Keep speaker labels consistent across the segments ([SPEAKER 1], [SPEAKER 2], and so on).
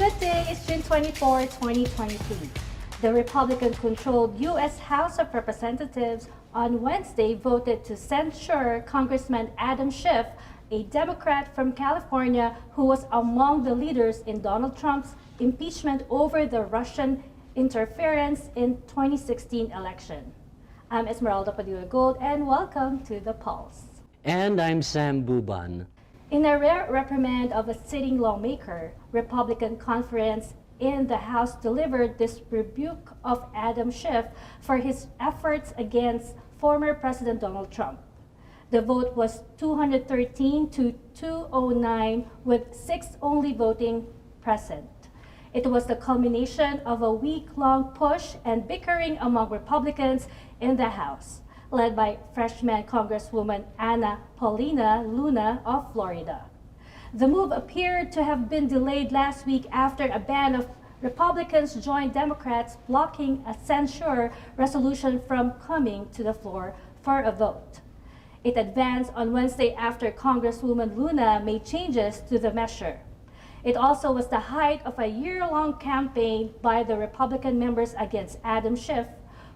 [SPEAKER 1] Good day, it's June 24, 2023. The Republican-controlled U.S. House of Representatives on Wednesday voted to censure Congressman Adam Schiff, a Democrat from California who was among the leaders in Donald Trump's impeachment over the Russian interference in 2016 election. I'm Esmeralda Padilla-Gould and welcome to The Pulse.
[SPEAKER 2] And I'm Sam Buban.
[SPEAKER 1] In a rare reprimand of a sitting lawmaker, Republican conference in the House delivered this rebuke of Adam Schiff for his efforts against former President Donald Trump. The vote was 213 to 209 with 6 only voting present. It was the culmination of a week-long push and bickering among Republicans in the House, led by freshman Congresswoman Ana Paulina Luna of Florida. The move appeared to have been delayed last week after a band of Republicans joined Democrats blocking a censure resolution from coming to the floor for a vote. It advanced on Wednesday after Congresswoman Luna made changes to the measure. It also was the height of a year-long campaign by the Republican members against Adam Schiff,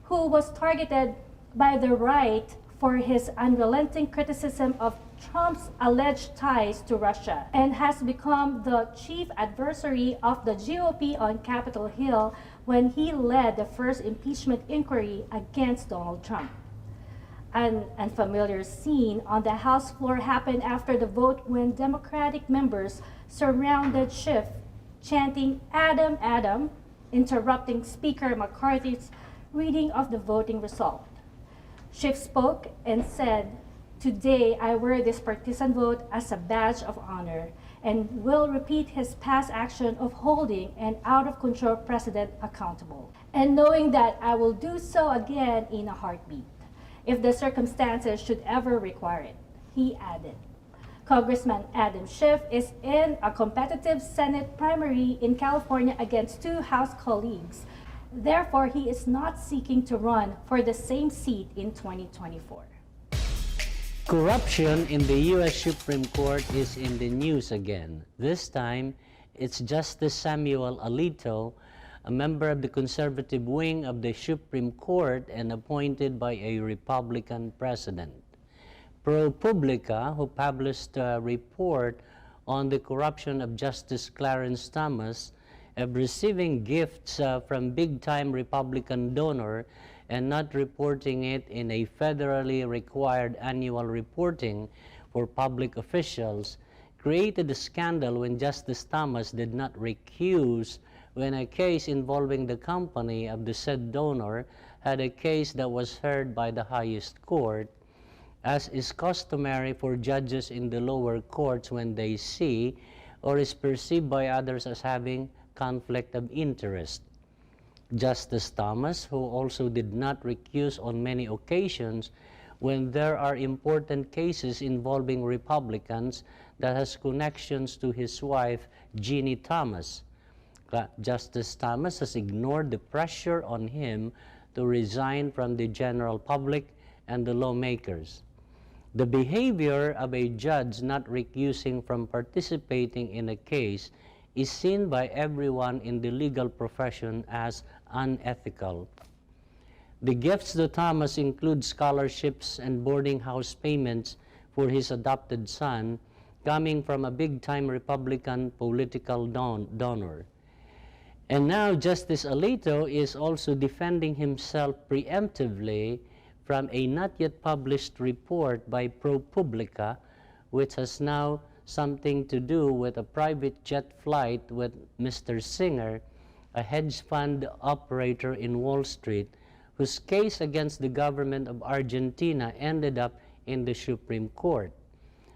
[SPEAKER 1] who was targeted by the right for his unrelenting criticism of Trump's alleged ties to Russia and has become the chief adversary of the GOP on Capitol Hill when he led the first impeachment inquiry against Donald Trump. An unfamiliar scene on the House floor happened after the vote when Democratic members surrounded Schiff, chanting, "Adam, Adam," interrupting Speaker McCarthy's reading of the voting result. Schiff spoke and said, "Today I wear this partisan vote as a badge of honor and will repeat his past action of holding an out-of-control president accountable, and knowing that I will do so again in a heartbeat, if the circumstances should ever require it," he added. Congressman Adam Schiff is in a competitive Senate primary in California against 2 House colleagues. Therefore, he is not seeking to run for the same seat in 2024.
[SPEAKER 2] Corruption in the U.S. Supreme Court is in the news again. This time, it's Justice Samuel Alito, a member of the conservative wing of the Supreme Court and appointed by a Republican president. ProPublica, who published a report on the corruption of Justice Clarence Thomas, of receiving gifts from big-time Republican donor and not reporting it in a federally required annual reporting for public officials, created a scandal when Justice Thomas did not recuse when a case involving the company of the said donor had a case that was heard by the highest court, as is customary for judges in the lower courts when they see or is perceived by others as having conflict of interest. Justice Thomas, who also did not recuse on many occasions when there are important cases involving Republicans that has connections to his wife, Ginny Thomas. Justice Thomas has ignored the pressure on him to resign from the general public and the lawmakers. The behavior of a judge not recusing from participating in a case is seen by everyone in the legal profession as unethical. The gifts to Thomas include scholarships and boarding house payments for his adopted son, coming from a big-time Republican political donor. And now Justice Alito is also defending himself preemptively from a not yet published report by ProPublica, which has now something to do with a private jet flight with Mr. Singer, a hedge fund operator in Wall Street, whose case against the government of Argentina ended up in the Supreme Court.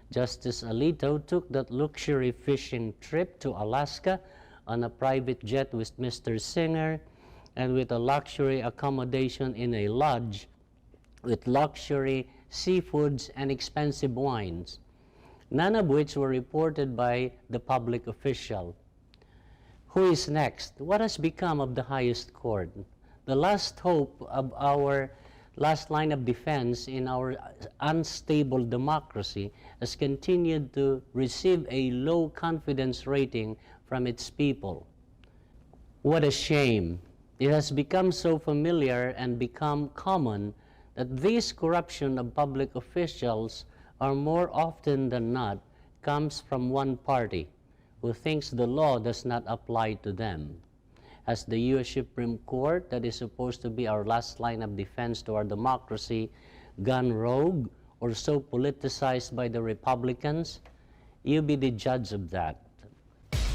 [SPEAKER 2] Justice Alito took that luxury fishing trip to Alaska on a private jet with Mr. Singer and with a luxury accommodation in a lodge with luxury seafoods and expensive wines, none of which were reported by the public official. Who is next? What has become of the highest court? The last hope of our last line of defense in our unstable democracy has continued to receive a low confidence rating from its people. What a shame. It has become so familiar and become common that this corruption of public officials are more often than not comes from one party who thinks the law does not apply to them. As the U.S. Supreme Court, that is supposed to be our last line of defense to our democracy, gone rogue or so politicized by the Republicans? You be the judge of that.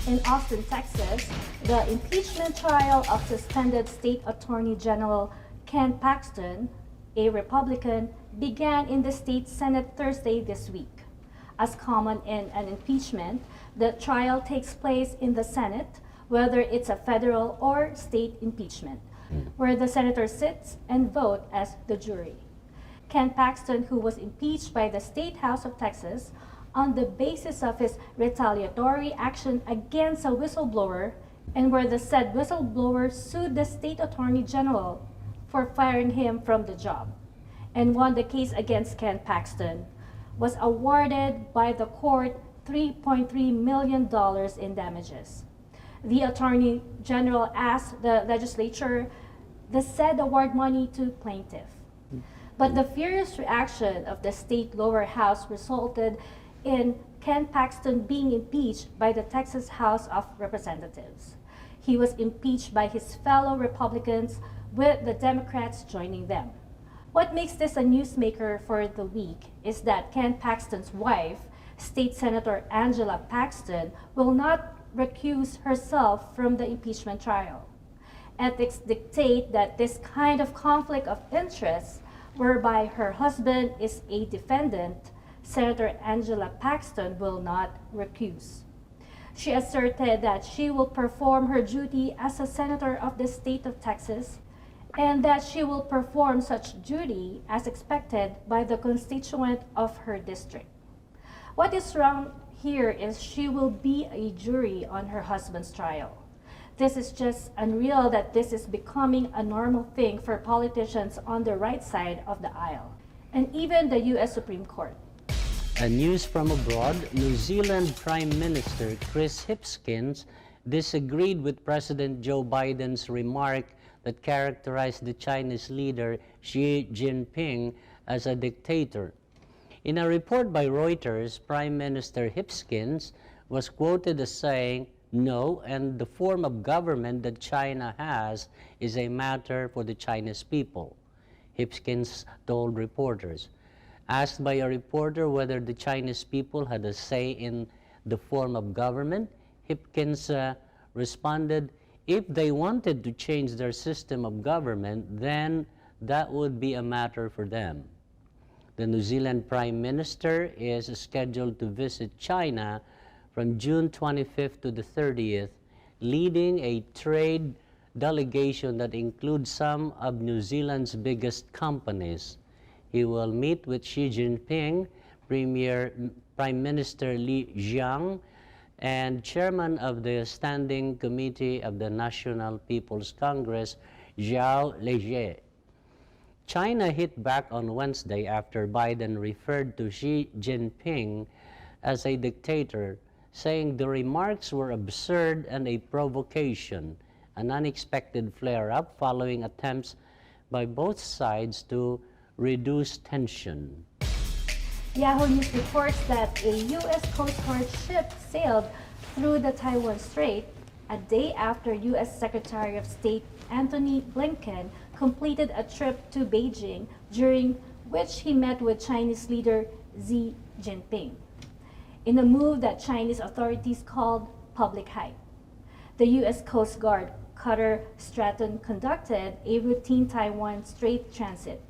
[SPEAKER 1] In Austin, Texas, the impeachment trial of suspended State Attorney General Ken Paxton, a Republican, began in the state Senate Thursday this week. As common in an impeachment, the trial takes place in the Senate, whether it's a federal or state impeachment, where the senator sits and votes as the jury. Ken Paxton, who was impeached by the State House of Texas on the basis of his retaliatory action against a whistleblower, and where the said whistleblower sued the state attorney general for firing him from the job, and won the case against Ken Paxton, was awarded by the court $3.3 million in damages. The attorney general asked the legislature the said award money to plaintiff. But the furious reaction of the state lower house resulted in Ken Paxton being impeached by the Texas House of Representatives. He was impeached by his fellow Republicans, with the Democrats joining them. What makes this a newsmaker for the week is that Ken Paxton's wife, State Senator Angela Paxton, will not recuse herself from the impeachment trial. Ethics dictate that this kind of conflict of interest, whereby her husband is a defendant, Senator Angela Paxton will not recuse. She asserted that she will perform her duty as a senator of the state of Texas, and that she will perform such duty as expected by the constituent of her district. What is wrong here is she will be a jury on her husband's trial. This is just unreal that this is becoming a normal thing for politicians on the right side of the aisle, and even the U.S. Supreme Court.
[SPEAKER 2] And news from abroad, New Zealand Prime Minister Chris Hipkins disagreed with President Joe Biden's remark that characterized the Chinese leader Xi Jinping as a dictator. In a report by Reuters, Prime Minister Hipkins was quoted as saying, "No, and the form of government that China has is a matter for the Chinese people," Hipkins told reporters. Asked by a reporter whether the Chinese people had a say in the form of government, Hipkins responded, "If they wanted to change their system of government, then that would be a matter for them." The New Zealand Prime Minister is scheduled to visit China from June 25th to the 30th, leading a trade delegation that includes some of New Zealand's biggest companies. He will meet with Xi Jinping, Prime Minister Li Qiang, and Chairman of the Standing Committee of the National People's Congress, Zhao Leji. China hit back on Wednesday after Biden referred to Xi Jinping as a dictator, saying the remarks were absurd and a provocation, an unexpected flare-up following attempts by both sides to reduce tension.
[SPEAKER 1] Yahoo News reports that a U.S. Coast Guard ship sailed through the Taiwan Strait a day after U.S. Secretary of State Antony Blinken completed a trip to Beijing, during which he met with Chinese leader Xi Jinping, in a move that Chinese authorities called public hype. The U.S. Coast Guard cutter Stratton conducted a routine Taiwan Strait transit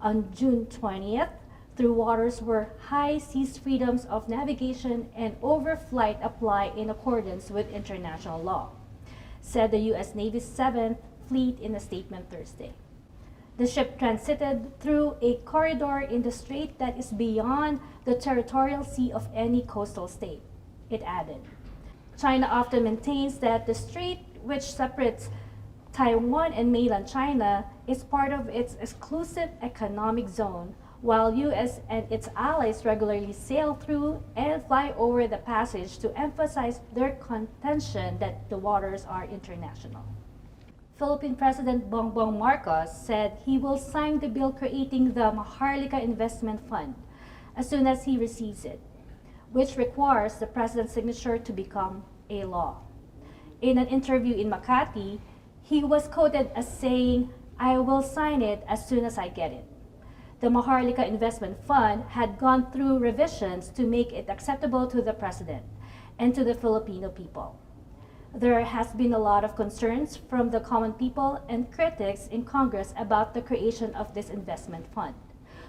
[SPEAKER 1] on June 20th through waters where high seas freedoms of navigation and overflight apply in accordance with international law, said the U.S. Navy's 7th Fleet in a statement Thursday. The ship transited through a corridor in the strait that is beyond the territorial sea of any coastal state, it added. China often maintains that the strait, which separates Taiwan and mainland China, is part of its exclusive economic zone, while U.S. and its allies regularly sail through and fly over the passage to emphasize their contention that the waters are international. Philippine President Bongbong Marcos said he will sign the bill creating the Maharlika Investment Fund as soon as he receives it, which requires the president's signature to become a law. In an interview in Makati, he was quoted as saying, "I will sign it as soon as I get it." The Maharlika Investment Fund had gone through revisions to make it acceptable to the president and to the Filipino people. There has been a lot of concerns from the common people and critics in Congress about the creation of this investment fund,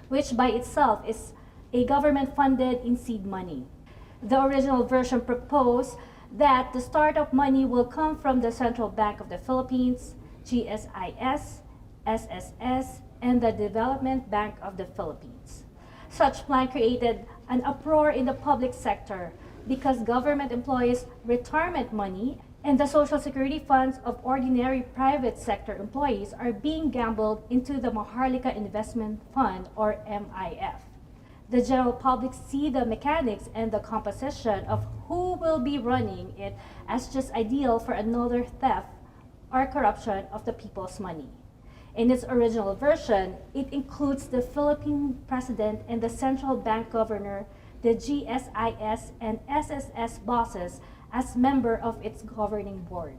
[SPEAKER 1] which by itself is a government-funded in seed money. The original version proposed that the startup money will come from the Central Bank of the Philippines, GSIS, SSS, and the Development Bank of the Philippines. Such plan created an uproar in the public sector because government employees' retirement money and the Social Security funds of ordinary private sector employees are being gambled into the Maharlika Investment Fund, or MIF. The general public see the mechanics and the composition of who will be running it as just ideal for another theft or corruption of the people's money. In its original version, it includes the Philippine President and the Central Bank Governor, the GSIS and SSS bosses as member of its governing board.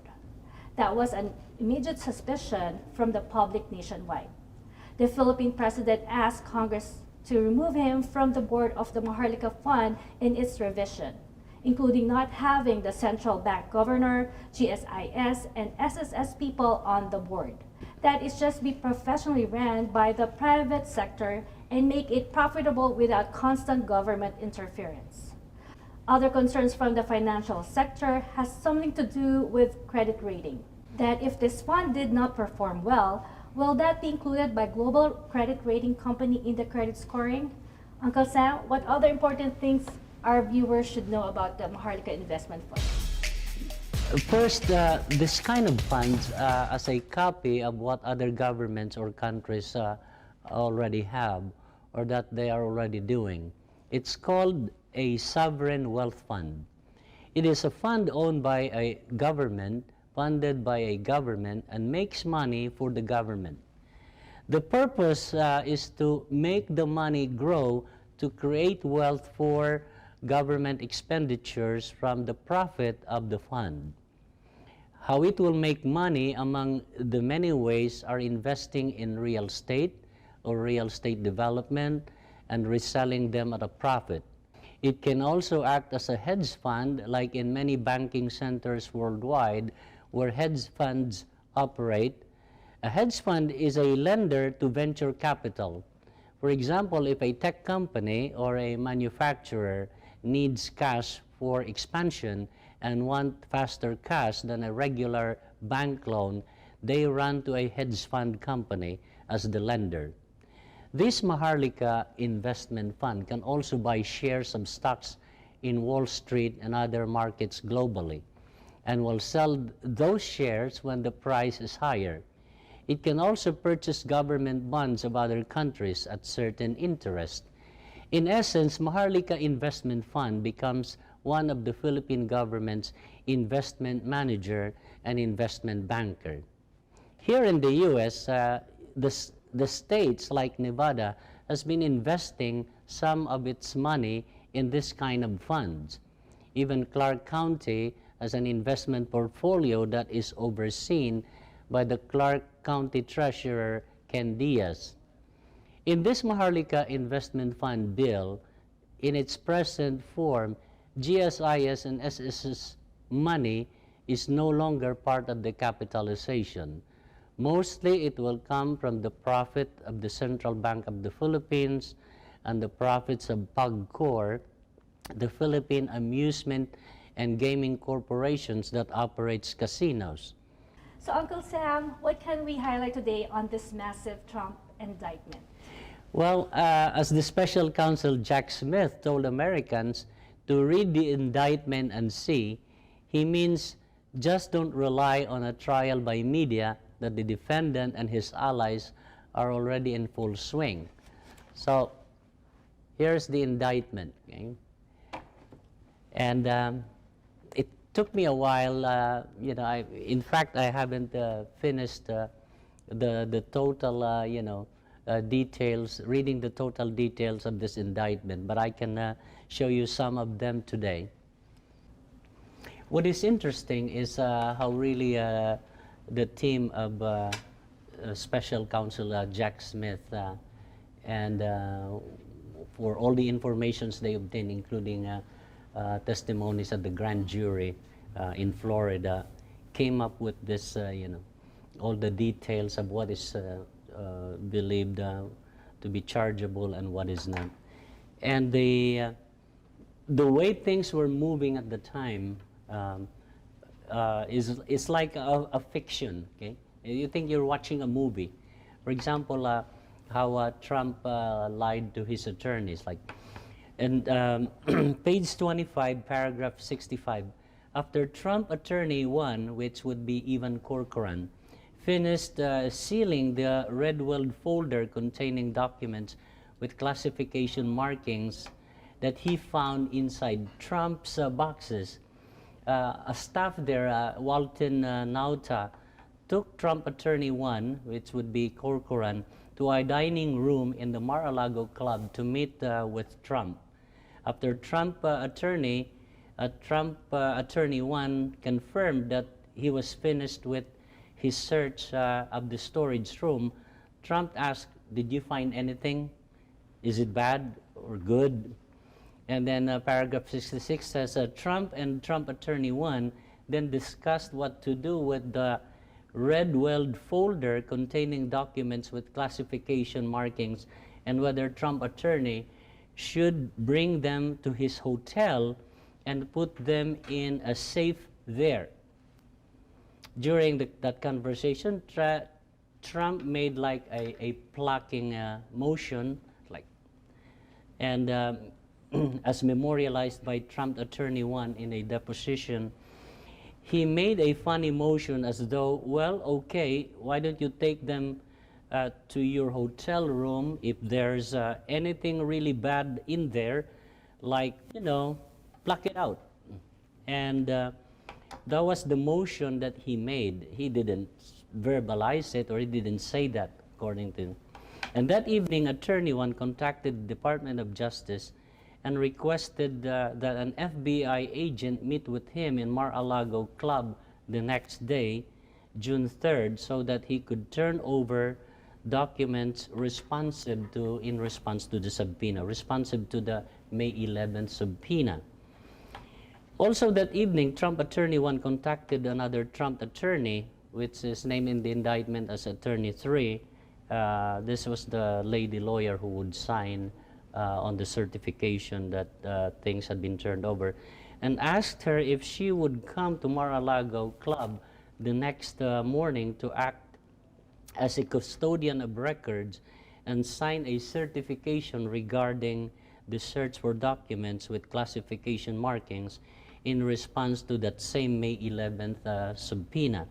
[SPEAKER 1] That was an immediate suspicion from the public nationwide. The Philippine President asked Congress to remove him from the board of the Maharlika Fund in its revision, including not having the Central Bank Governor, GSIS, and SSS people on the board. That is just be professionally ran by the private sector and make it profitable without constant government interference. Other concerns from the financial sector has something to do with credit rating. That if this fund did not perform well, will that be included by global credit rating company in the credit scoring? Uncle Sam, what other important things our viewers should know about the Maharlika Investment Fund?
[SPEAKER 2] First, this kind of funds as a copy of what other governments or countries already have or that they are already doing. It's called a sovereign wealth fund. It is a fund owned by a government, funded by a government, and makes money for the government. The purpose is to make the money grow to create wealth for government expenditures from the profit of the fund. How it will make money among the many ways are investing in real estate or real estate development and reselling them at a profit. It can also act as a hedge fund like in many banking centers worldwide where hedge funds operate. A hedge fund is a lender to venture capital. For example, if a tech company or a manufacturer needs cash for expansion and want faster cash than a regular bank loan, they run to a hedge fund company as the lender. This Maharlika Investment Fund can also buy shares of stocks in Wall Street and other markets globally, and will sell those shares when the price is higher. It can also purchase government bonds of other countries at certain interest. In essence, Maharlika Investment Fund becomes one of the Philippine government's investment manager and investment banker. Here in the U.S., the states like Nevada has been investing some of its money in this kind of funds. Even Clark County has an investment portfolio that is overseen by the Clark County Treasurer, Ken Diaz. In this Maharlika Investment Fund bill, in its present form, GSIS and SSS money is no longer part of the capitalization. Mostly it will come from the profit of the Central Bank of the Philippines and the profits of PAGCOR, the Philippine Amusement and Gaming Corporations that operates casinos.
[SPEAKER 1] So Uncle Sam, what can we highlight today on this massive Trump indictment?
[SPEAKER 2] Well, as the special counsel Jack Smith told Americans to read the indictment and see, he means just don't rely on a trial by media that the defendant and his allies are already in full swing. So here's the indictment. Okay? And it took me a while, you know, in fact, I haven't finished the total, you know, details, reading the total details of this indictment, but I can show you some of them today. What is interesting is how really the team of Special Counsel Jack Smith and for all the informations they obtained, including testimonies at the grand jury in Florida, came up with this, you know, all the details of what is believed to be chargeable and what is not. And the way things were moving at the time is like a fiction. Okay, you think you're watching a movie. For example, how Trump lied to his attorneys, like, and page 25, paragraph 65. After Trump attorney 1, which would be Ivan Corcoran, finished sealing the red-welled folder containing documents with classification markings that he found inside Trump's boxes. A staff there, Walton Nauta, took Trump attorney 1, which would be Corcoran, to a dining room in the Mar-a-Lago club to meet with Trump. After Trump attorney 1 confirmed that he was finished with his search of the storage room, Trump asked, "Did you find anything? Is it bad or good?" And then paragraph 66 says, Trump and Trump attorney 1 then discussed what to do with the red-welled folder containing documents with classification markings and whether Trump attorney should bring them to his hotel and put them in a safe there. During that conversation, Trump made like a plucking motion, like, and as memorialized by Trump attorney 1 in a deposition, he made a funny motion as though, well, okay, why don't you take them to your hotel room if there's anything really bad in there, like, you know, pluck it out. And that was the motion that he made. He didn't verbalize it, or he didn't say that, according to him. And that evening, attorney 1 contacted the Department of Justice and requested that an FBI agent meet with him in Mar-a-Lago club the next day, June 3rd, so that he could turn over documents responsive to, in response to the subpoena, responsive to the May 11th subpoena. Also that evening, Trump attorney 1 contacted another Trump attorney, which is named in the indictment as attorney 3. This was the lady lawyer who would sign on the certification that things had been turned over, and asked her if she would come to Mar-a-Lago club the next morning to act as a custodian of records and sign a certification regarding the search for documents with classification markings in response to that same May 11th subpoena.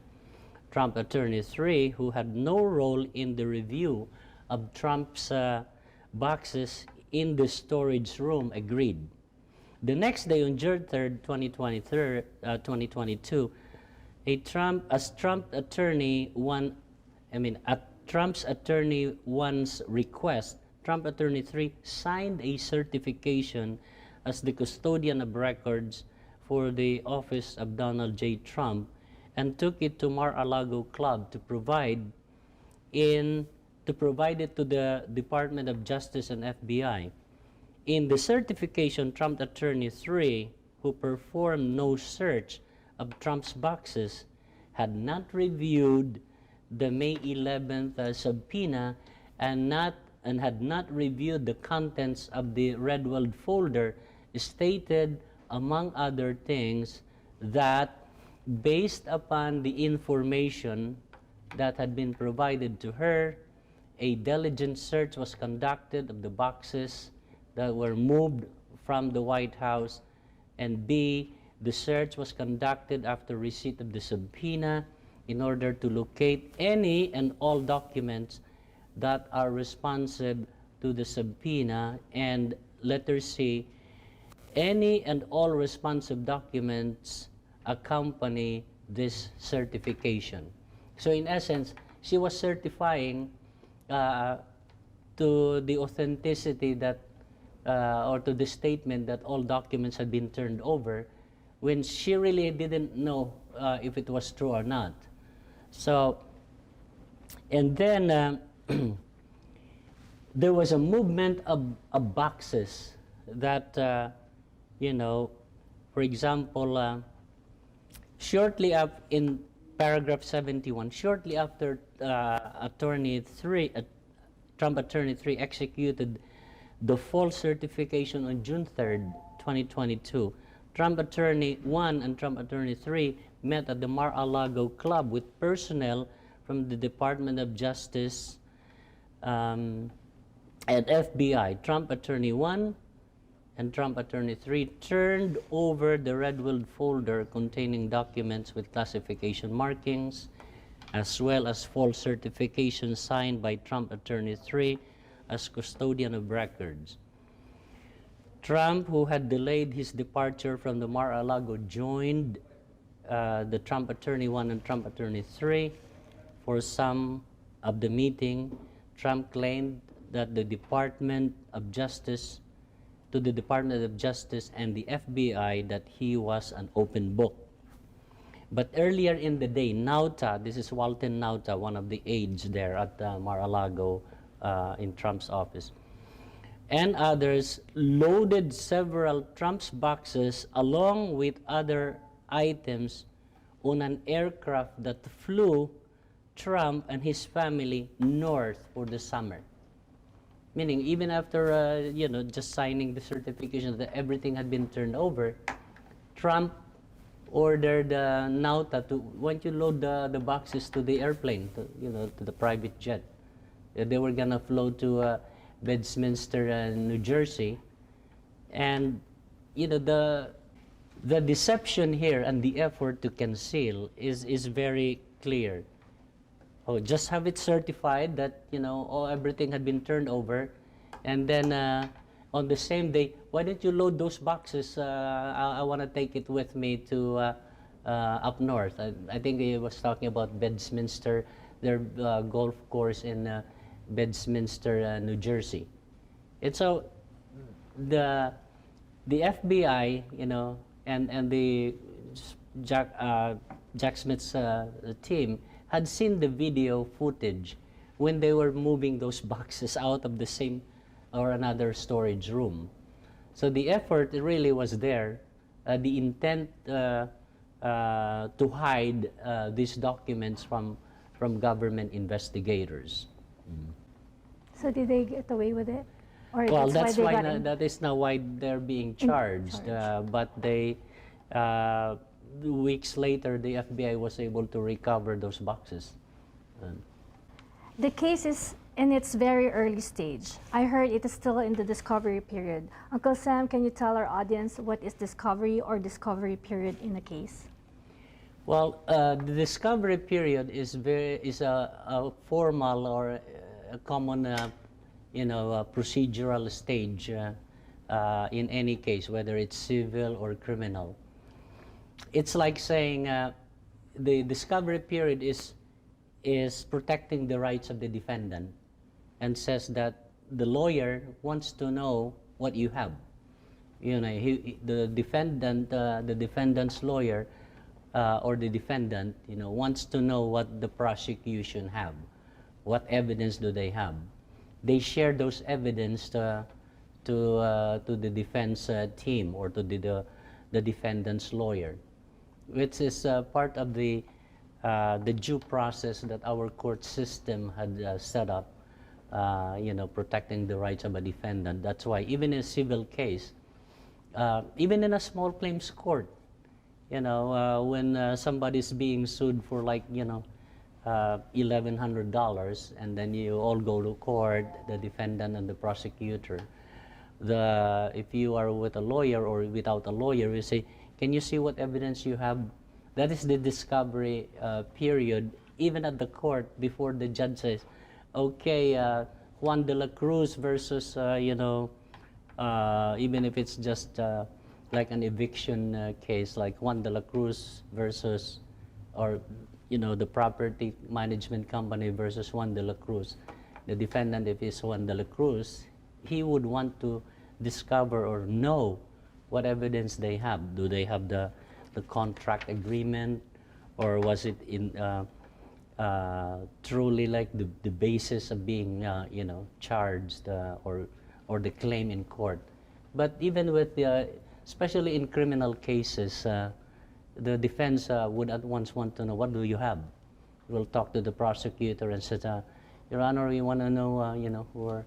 [SPEAKER 2] Trump attorney 3, who had no role in the review of Trump's boxes in the storage room, agreed. The next day, on June 3rd, 2022, at Trump's attorney 1's request, Trump attorney 3 signed a certification as the custodian of records for the office of Donald J. Trump and took it to Mar-a-Lago Club to provide it to the Department of Justice and FBI. In the certification, Trump attorney 3, who performed no search of Trump's boxes, had not reviewed the May 11th subpoena and had not reviewed the contents of the red-welled folder, stated, among other things, that based upon the information that had been provided to her, a diligent search was conducted of the boxes that were moved from the White House, and B, the search was conducted after receipt of the subpoena in order to locate any and all documents that are responsive to the subpoena, and letter C, any and all responsive documents accompany this certification. So in essence, she was certifying to the authenticity that, or to the statement that all documents had been turned over, when she really didn't know if it was true or not. So, and then there was a movement of boxes that, you know, for example, shortly up in paragraph 71, shortly after Trump Attorney 3 executed the false certification on June 3rd, 2022, Trump Attorney 1 and Trump Attorney 3 met at the Mar-a-Lago Club with personnel from the Department of Justice and FBI. Trump Attorney 1 and Trump Attorney 3 turned over the red-willed folder containing documents with classification markings, as well as false certifications signed by Trump Attorney 3 as custodian of records. Trump, who had delayed his departure from the Mar-a-Lago, joined the Trump Attorney 1 and Trump Attorney 3 for some of the meeting. Trump claimed that the Department of Justice and the FBI that he was an open book. But earlier in the day, Nauta, this is Walton Nauta, one of the aides there at Mar-a-Lago in Trump's office, and others loaded several Trump's boxes along with other items on an aircraft that flew Trump and his family north for the summer. Meaning, even after you know, just signing the certification that everything had been turned over, Trump ordered Nauta to, why don't you load the boxes to the airplane, to, you know, to the private jet. They were gonna fly to Bedminster, New Jersey, and you know, the deception here and the effort to conceal is very clear. Oh, just have it certified that, you know, everything had been turned over, and then on the same day, why don't you load those boxes? I want to take it with me to up north. I think he was talking about Bedminster, their golf course in Bedminster, New Jersey. And so the FBI, you know, and the Jack Smith's team had seen the video footage when they were moving those boxes out of the same or another storage room. So the effort really was there, the intent to hide these documents from government investigators.
[SPEAKER 1] So did they get away with it? Or
[SPEAKER 2] Well,
[SPEAKER 1] that's why
[SPEAKER 2] that is now why they're being charged. But they, weeks later, the FBI was able to recover those boxes.
[SPEAKER 1] The case is in its very early stage. I heard it is still in the discovery period. Uncle Sam, can you tell our audience what is discovery or discovery period in a case?
[SPEAKER 2] Well, the discovery period is a formal or a common, you know, procedural stage in any case, whether it's civil or criminal. It's like saying the discovery period is protecting the rights of the defendant, and says that the lawyer wants to know what you have. You know, the defendant's lawyer or the defendant, you know, wants to know what the prosecution have, what evidence do they have. They share those evidence to the defense team or to the defendant's lawyer, which is part of the due process that our court system had set up, you know, protecting the rights of a defendant. That's why even in a civil case, even in a small claims court, you know, when somebody's being sued for, like, you know, $1,100, and then you all go to court, the defendant and the prosecutor. If you are with a lawyer or without a lawyer, you say, can you see what evidence you have? That is the discovery period, even at the court, before the judge says, okay, Juan de la Cruz versus, you know, even if it's just like an eviction case, like Juan de la Cruz versus, or the property management company versus Juan de la Cruz. The defendant, if he's Juan de la Cruz, he would want to discover or know what evidence they have. Do they have the contract agreement, or was it in truly like the basis of being charged or the claim in court? But even with especially in criminal cases, the defense would at once want to know, what do you have? We'll talk to the prosecutor and said, Your Honor, we want to know,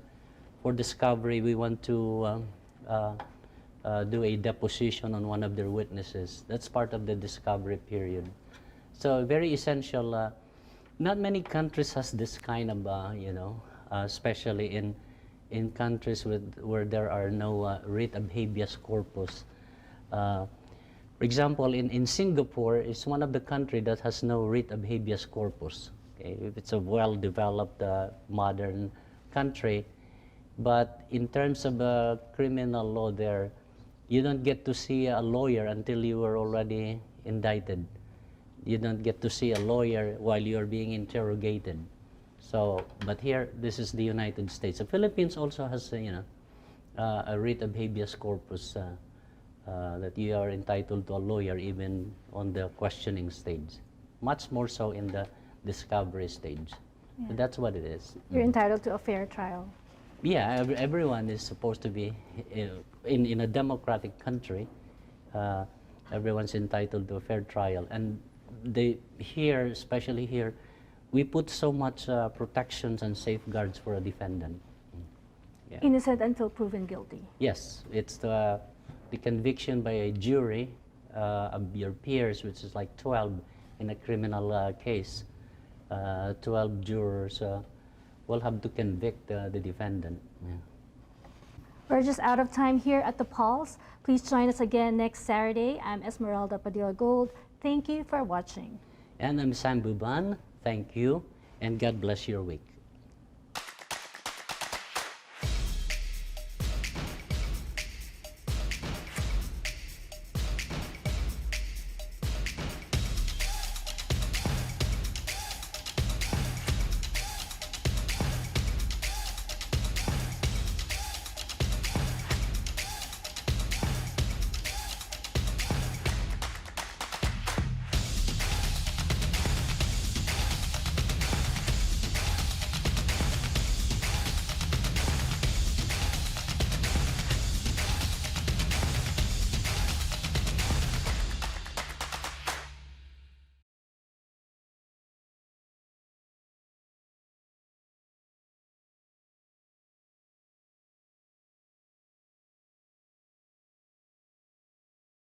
[SPEAKER 2] for discovery, we want to do a deposition on one of their witnesses. That's part of the discovery period. So very essential. Not many countries has this kind of, especially in countries where there are no writ of habeas corpus. For example, in Singapore, it's one of the countries that has no writ of habeas corpus. Okay? It's a well-developed, modern country. But in terms of criminal law there, you don't get to see a lawyer until you are already indicted. You don't get to see a lawyer while you're being interrogated. So, but here, this is the United States. The Philippines also has, a writ of habeas corpus that you are entitled to a lawyer even on the questioning stage. Much more so in the discovery stage.
[SPEAKER 1] Yeah.
[SPEAKER 2] So that's what it is.
[SPEAKER 1] You're entitled to a fair trial.
[SPEAKER 2] Yeah, everyone is supposed to be, in a democratic country, everyone's entitled to a fair trial. And here, especially here, we put so much protections and safeguards for a defendant. Yeah.
[SPEAKER 1] Innocent until proven guilty.
[SPEAKER 2] Yes, it's the conviction by a jury of your peers, which is like 12 in a criminal case. 12 jurors will have to convict the defendant. Yeah.
[SPEAKER 1] We're just out of time here at The Pulse. Please join us again next Saturday. I'm Esmeralda Padilla-Gould. Thank you for watching.
[SPEAKER 2] And I'm Sam Buban. Thank you, and God bless your week.